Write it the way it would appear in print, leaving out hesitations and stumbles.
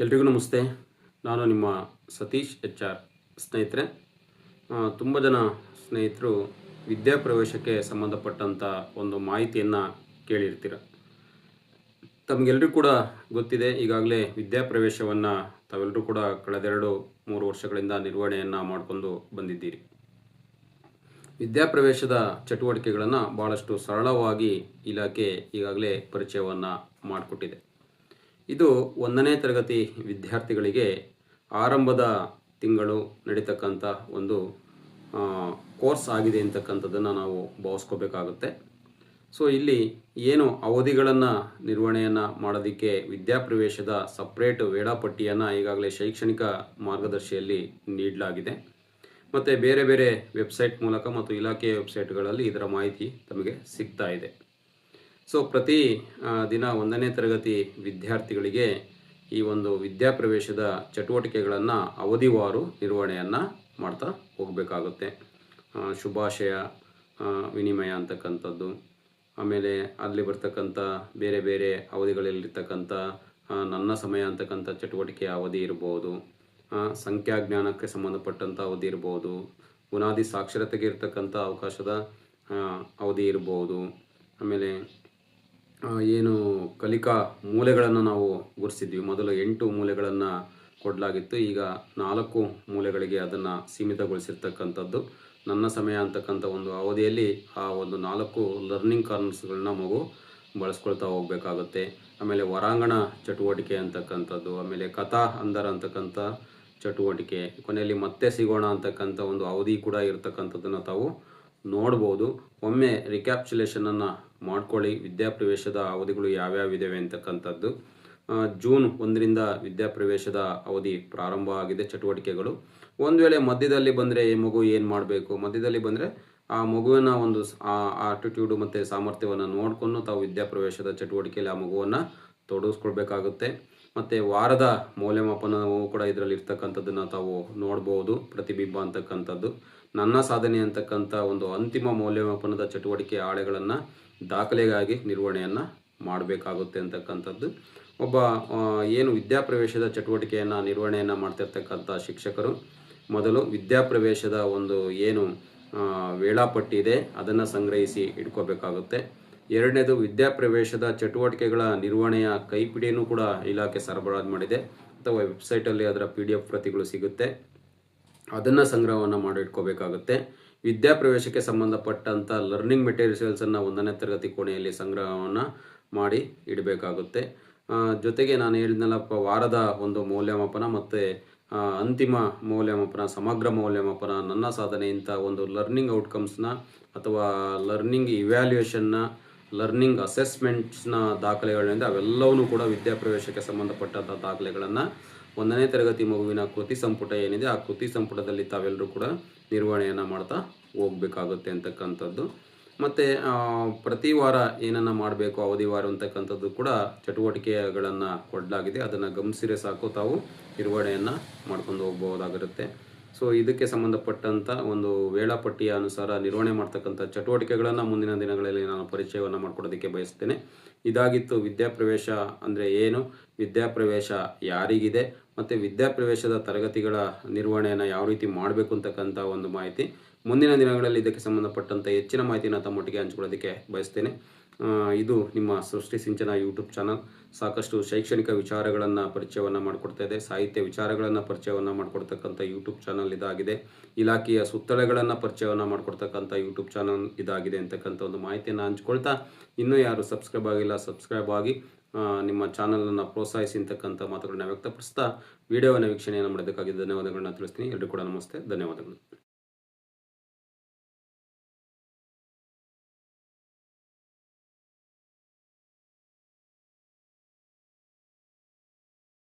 ಎಲ್ರಿಗೂ ನಮಸ್ತೆ. ನಾನು ನಿಮ್ಮ ಸತೀಶ್ HR. ಸ್ನೇಹಿತರೆ, ತುಂಬ ಜನ ಸ್ನೇಹಿತರು ವಿದ್ಯಾಪ್ರವೇಶಕ್ಕೆ ಸಂಬಂಧಪಟ್ಟಂಥ ಒಂದು ಮಾಹಿತಿಯನ್ನು ಕೇಳಿರ್ತೀರ. ತಮಗೆಲ್ಲರೂ ಕೂಡ ಗೊತ್ತಿದೆ, ಈಗಾಗಲೇ ವಿದ್ಯಾಪ್ರವೇಶವನ್ನು ತಾವೆಲ್ಲರೂ ಕೂಡ ಕಳೆದ 2-3 ವರ್ಷಗಳಿಂದ ನಿರ್ವಹಣೆಯನ್ನು ಮಾಡಿಕೊಂಡು ಬಂದಿದ್ದೀರಿ. ವಿದ್ಯಾಪ್ರವೇಶದ ಚಟುವಟಿಕೆಗಳನ್ನು ಭಾಳಷ್ಟು ಸರಳವಾಗಿ ಇಲಾಖೆ ಈಗಾಗಲೇ ಪರಿಚಯವನ್ನು ಮಾಡಿಕೊಟ್ಟಿದೆ. ಇದು 1ನೇ ತರಗತಿ ವಿದ್ಯಾರ್ಥಿಗಳಿಗೆ ಆರಂಭದ ತಿಂಗಳು ನಡೀತಕ್ಕಂಥ ಒಂದು ಕೋರ್ಸ್ ಆಗಿದೆ ಅಂತಕ್ಕಂಥದ್ದನ್ನು ನಾವು ಭಾವಿಸ್ಕೋಬೇಕಾಗುತ್ತೆ. ಸೊ ಇಲ್ಲಿ ಏನು ಅವಧಿಗಳನ್ನು ನಿರ್ವಹಣೆಯನ್ನು ಮಾಡೋದಕ್ಕೆ ವಿದ್ಯಾಪ್ರವೇಶದ ಸಪ್ರೇಟ್ ವೇಳಾಪಟ್ಟಿಯನ್ನು ಈಗಾಗಲೇ ಶೈಕ್ಷಣಿಕ ಮಾರ್ಗದರ್ಶಿಯಲ್ಲಿ ನೀಡಲಾಗಿದೆ. ಮತ್ತು ಬೇರೆ ಬೇರೆ ವೆಬ್ಸೈಟ್ ಮೂಲಕ ಮತ್ತು ಇಲಾಖೆಯ ವೆಬ್ಸೈಟ್ಗಳಲ್ಲಿ ಇದರ ಮಾಹಿತಿ ತಮಗೆ ಸಿಗ್ತಾ ಇದೆ. ಸೊ ಪ್ರತಿ ದಿನ 1ನೇ ತರಗತಿ ವಿದ್ಯಾರ್ಥಿಗಳಿಗೆ ಈ ಒಂದು ವಿದ್ಯಾಪ್ರವೇಶದ ಚಟುವಟಿಕೆಗಳನ್ನು ಅವಧಿವಾರು ನಿರ್ವಹಣೆಯನ್ನು ಮಾಡ್ತಾ ಹೋಗಬೇಕಾಗುತ್ತೆ. ಶುಭಾಶಯ ವಿನಿಮಯ ಅಂತಕ್ಕಂಥದ್ದು, ಆಮೇಲೆ ಅಲ್ಲಿ ಬರ್ತಕ್ಕಂಥ ಬೇರೆ ಬೇರೆ ಅವಧಿಗಳಲ್ಲಿರ್ತಕ್ಕಂಥ ನನ್ನ ಸಮಯ ಅಂತಕ್ಕಂಥ ಚಟುವಟಿಕೆಯ ಅವಧಿ ಇರ್ಬೋದು, ಸಂಖ್ಯಾಜ್ಞಾನಕ್ಕೆ ಸಂಬಂಧಪಟ್ಟಂಥ ಅವಧಿ ಇರ್ಬೋದು, ಬುನಾದಿ ಸಾಕ್ಷರತೆಗೆ ಇರ್ತಕ್ಕಂಥ ಅವಕಾಶದ ಅವಧಿ ಇರ್ಬೋದು, ಆಮೇಲೆ ಏನು ಕಲಿಕಾ ಮೂಲೆಗಳನ್ನು ನಾವು ಗುರುತಿಸಿದ್ವಿ. ಮೊದಲು 8 ಮೂಲೆಗಳನ್ನು ಕೊಡಲಾಗಿತ್ತು, ಈಗ 4 ಮೂಲೆಗಳಿಗೆ ಅದನ್ನು ಸೀಮಿತಗೊಳಿಸಿರ್ತಕ್ಕಂಥದ್ದು. ನನ್ನ ಸಮಯ ಅಂತಕ್ಕಂಥ ಒಂದು ಅವಧಿಯಲ್ಲಿ ಆ ಒಂದು 4 ಲರ್ನಿಂಗ್ ಕಾರ್ನರ್ಸ್ಗಳನ್ನ ಮಗು ಬಳಸ್ಕೊಳ್ತಾ ಹೋಗಬೇಕಾಗುತ್ತೆ. ಆಮೇಲೆ ಹೊರಾಂಗಣ ಚಟುವಟಿಕೆ ಅಂತಕ್ಕಂಥದ್ದು, ಆಮೇಲೆ ಕಥಾ ಅಂದರ ಅಂತಕ್ಕಂಥ ಚಟುವಟಿಕೆ, ಕೊನೆಯಲ್ಲಿ ಮತ್ತೆ ಸಿಗೋಣ ಅಂತಕ್ಕಂಥ ಒಂದು ಅವಧಿ ಕೂಡ ಇರತಕ್ಕಂಥದ್ದನ್ನು ತಾವು ನೋಡ್ಬೋದು. ಒಮ್ಮೆ ರಿಕ್ಯಾಪ್ಚುಲೇಷನನ್ನು ಮಾಡ್ಕೊಳ್ಳಿ, ವಿದ್ಯಾಪ್ರವೇಶದ ಅವಧಿಗಳು ಯಾವ್ಯಾವಿದ್ದಾವೆ ಅಂತಕ್ಕಂಥದ್ದು. ಜೂನ್ 1ರಿಂದ ವಿದ್ಯಾಪ್ರವೇಶದ ಅವಧಿ ಪ್ರಾರಂಭ ಆಗಿದೆ ಚಟುವಟಿಕೆಗಳು. ಒಂದು ವೇಳೆ ಮಧ್ಯದಲ್ಲಿ ಬಂದರೆ ಈ ಮಗು ಏನು ಮಾಡಬೇಕು, ಮಧ್ಯದಲ್ಲಿ ಬಂದರೆ ಆ ಮಗುವಿನ ಒಂದು ಆಟಿಟ್ಯೂಡು ಮತ್ತು ಸಾಮರ್ಥ್ಯವನ್ನು ನೋಡಿಕೊಂಡು ತಾವು ವಿದ್ಯಾಪ್ರವೇಶದ ಚಟುವಟಿಕೆಯಲ್ಲಿ ಆ ಮಗುವನ್ನು ತೊಡಗಿಸ್ಕೊಳ್ಬೇಕಾಗುತ್ತೆ. ಮತ್ತು ವಾರದ ಮೌಲ್ಯಮಾಪನವೂ ಕೂಡ ಇದರಲ್ಲಿ ಇರ್ತಕ್ಕಂಥದ್ದನ್ನು ತಾವು ನೋಡ್ಬೋದು. ಪ್ರತಿಬಿಂಬ ಅಂತಕ್ಕಂಥದ್ದು, ನನ್ನ ಸಾಧನೆ ಅಂತಕ್ಕಂಥ ಒಂದು ಅಂತಿಮ ಮೌಲ್ಯಮಾಪನದ ಚಟುವಟಿಕೆ ಹಾಳೆಗಳನ್ನು ದಾಖಲೆಗಾಗಿ ನಿರ್ವಹಣೆಯನ್ನು ಮಾಡಬೇಕಾಗುತ್ತೆ ಅಂತಕ್ಕಂಥದ್ದು. ಒಬ್ಬ ಏನು ವಿದ್ಯಾಪ್ರವೇಶದ ಚಟುವಟಿಕೆಯನ್ನು ನಿರ್ವಹಣೆಯನ್ನು ಮಾಡ್ತಿರ್ತಕ್ಕಂಥ ಶಿಕ್ಷಕರು ಮೊದಲು ವಿದ್ಯಾಪ್ರವೇಶದ ಒಂದು ಏನು ವೇಳಾಪಟ್ಟಿ ಇದೆ ಅದನ್ನು ಸಂಗ್ರಹಿಸಿ ಇಟ್ಕೋಬೇಕಾಗುತ್ತೆ. ಎರಡನೇದು, ವಿದ್ಯಾಪ್ರವೇಶದ ಚಟುವಟಿಕೆಗಳ ನಿರ್ವಹಣೆಯ ಕೈಪಿಡಿಯನ್ನು ಕೂಡ ಇಲಾಖೆ ಸರಬರಾಜು ಮಾಡಿದೆ, ಅಥವಾ ವೆಬ್ಸೈಟಲ್ಲಿ ಅದರ PDF ಪ್ರತಿಗಳು ಸಿಗುತ್ತೆ, ಅದನ್ನು ಸಂಗ್ರಹವನ್ನು ಮಾಡಿ ಇಟ್ಕೋಬೇಕಾಗುತ್ತೆ. ವಿದ್ಯಾಪ್ರವೇಶಕ್ಕೆ ಸಂಬಂಧಪಟ್ಟಂಥ ಲರ್ನಿಂಗ್ ಮೆಟೀರಿಯಲ್ಸನ್ನು 1ನೇ ತರಗತಿ ಕೋಣೆಯಲ್ಲಿ ಸಂಗ್ರಹವನ್ನು ಮಾಡಿ ಇಡಬೇಕಾಗುತ್ತೆ. ಜೊತೆಗೆ ನಾನು ಹೇಳಿದ್ನಲ್ಲಪ್ಪ, ವಾರದ ಒಂದು ಮೌಲ್ಯಮಾಪನ ಮತ್ತು ಅಂತಿಮ ಮೌಲ್ಯಮಾಪನ, ಸಮಗ್ರ ಮೌಲ್ಯಮಾಪನ, ನನ್ನ ಸಾಧನೆ ಇಂಥ ಒಂದು ಲರ್ನಿಂಗ್ ಔಟ್ಕಮ್ಸ್ನ ಅಥವಾ ಲರ್ನಿಂಗ್ ಇವ್ಯಾಲ್ಯೂಯೇಷನ್ನ, ಲರ್ನಿಂಗ್ ಅಸೆಸ್ಮೆಂಟ್ಸ್ನ ದಾಖಲೆಗಳಿಂದ ಅವೆಲ್ಲವೂ ಕೂಡ ವಿದ್ಯಾಪ್ರವೇಶಕ್ಕೆ ಸಂಬಂಧಪಟ್ಟಂಥ ದಾಖಲೆಗಳನ್ನು 1ನೇ ತರಗತಿ ಮಗುವಿನ ಕೃತಿ ಸಂಪುಟ ಏನಿದೆ ಆ ಕೃತಿ ಸಂಪುಟದಲ್ಲಿ ತಾವೆಲ್ಲರೂ ಕೂಡ ನಿರ್ವಹಣೆಯನ್ನು ಮಾಡ್ತಾ ಹೋಗಬೇಕಾಗುತ್ತೆ ಅಂತಕ್ಕಂಥದ್ದು. ಮತ್ತು ಪ್ರತಿ ವಾರ ಏನನ್ನು ಮಾಡಬೇಕು ಅವಧಿವಾರ ಅಂತಕ್ಕಂಥದ್ದು ಕೂಡ ಚಟುವಟಿಕೆಗಳನ್ನು ಕೊಡಲಾಗಿದೆ, ಅದನ್ನು ಗಮನಿಸಿದರೆ ಸಾಕು, ತಾವು ನಿರ್ವಹಣೆಯನ್ನು ಮಾಡ್ಕೊಂಡು ಹೋಗ್ಬೋದಾಗಿರುತ್ತೆ. ಸೊ ಇದಕ್ಕೆ ಸಂಬಂಧಪಟ್ಟಂಥ ಒಂದು ವೇಳಾಪಟ್ಟಿಯ ಅನುಸಾರ ನಿರ್ವಹಣೆ ಮಾಡ್ತಕ್ಕಂಥ ಚಟುವಟಿಕೆಗಳನ್ನು ಮುಂದಿನ ದಿನಗಳಲ್ಲಿ ನಾನು ಪರಿಚಯವನ್ನು ಮಾಡಿಕೊಡೋದಕ್ಕೆ ಬಯಸ್ತೇನೆ. ಇದಾಗಿತ್ತು ವಿದ್ಯಾಪ್ರವೇಶ ಅಂದರೆ ಏನು, ವಿದ್ಯಾಪ್ರವೇಶ ಯಾರಿಗಿದೆ, ಮತ್ತು ವಿದ್ಯಾಪ್ರವೇಶದ ತರಗತಿಗಳ ನಿರ್ವಹಣೆಯನ್ನು ಯಾವ ರೀತಿ ಮಾಡಬೇಕು ಅಂತಕ್ಕಂಥ ಒಂದು ಮಾಹಿತಿ. ಮುಂದಿನ ದಿನಗಳಲ್ಲಿ ಇದಕ್ಕೆ ಸಂಬಂಧಪಟ್ಟಂಥ ಹೆಚ್ಚಿನ ಮಾಹಿತಿಯನ್ನು ತಮ್ಮೊಟ್ಟಿಗೆ ಹಂಚಿಕೊಳ್ಳೋದಕ್ಕೆ ಬಯಸ್ತೇನೆ. ಇದು ನಿಮ್ಮ ಸೃಷ್ಟಿ ಸಿಂಚನ ಯೂಟ್ಯೂಬ್ ಚಾನಲ್. ಸಾಕಷ್ಟು ಶೈಕ್ಷಣಿಕ ವಿಚಾರಗಳನ್ನು ಪರಿಚಯವನ್ನು ಮಾಡಿಕೊಡ್ತಾ ಇದೆ, ಸಾಹಿತ್ಯ ವಿಚಾರಗಳನ್ನು ಪರಿಚಯವನ್ನು ಮಾಡಿಕೊಡ್ತಕ್ಕಂಥ ಯೂಟ್ಯೂಬ್ ಚಾನಲ್ ಇದಾಗಿದೆ. ಇಲಾಖೆಯ ಸುತ್ತಳೆಗಳನ್ನು ಪರಿಚಯವನ್ನು ಮಾಡಿಕೊಡ್ತಕ್ಕಂಥ ಯೂಟ್ಯೂಬ್ ಚಾನಲ್ ಇದಾಗಿದೆ ಅಂತಕ್ಕಂಥ ಒಂದು ಮಾಹಿತಿಯನ್ನು ಹಂಚ್ಕೊಳ್ತಾ, ಇನ್ನೂ ಯಾರು ಸಬ್ಸ್ಕ್ರೈಬ್ ಆಗಿಲ್ಲ ಸಬ್ಸ್ಕ್ರೈಬ್ ಆಗಿ ನಿಮ್ಮ ಚಾನಲನ್ನು ಪ್ರೋತ್ಸಾಹಿಸಿ ಅಂತಕ್ಕಂಥ ಮಾತುಗಳನ್ನ ವ್ಯಕ್ತಪಡಿಸ್ತಾ ವಿಡಿಯೋವನ್ನು ವೀಕ್ಷಣೆಯನ್ನು ಮಾಡೋದಕ್ಕಾಗಿ ಧನ್ಯವಾದಗಳನ್ನ ತಿಳಿಸ್ತೀನಿ. ಎಲ್ಲರೂ ಕೂಡ ನಮಸ್ತೆ, ಧನ್ಯವಾದಗಳು.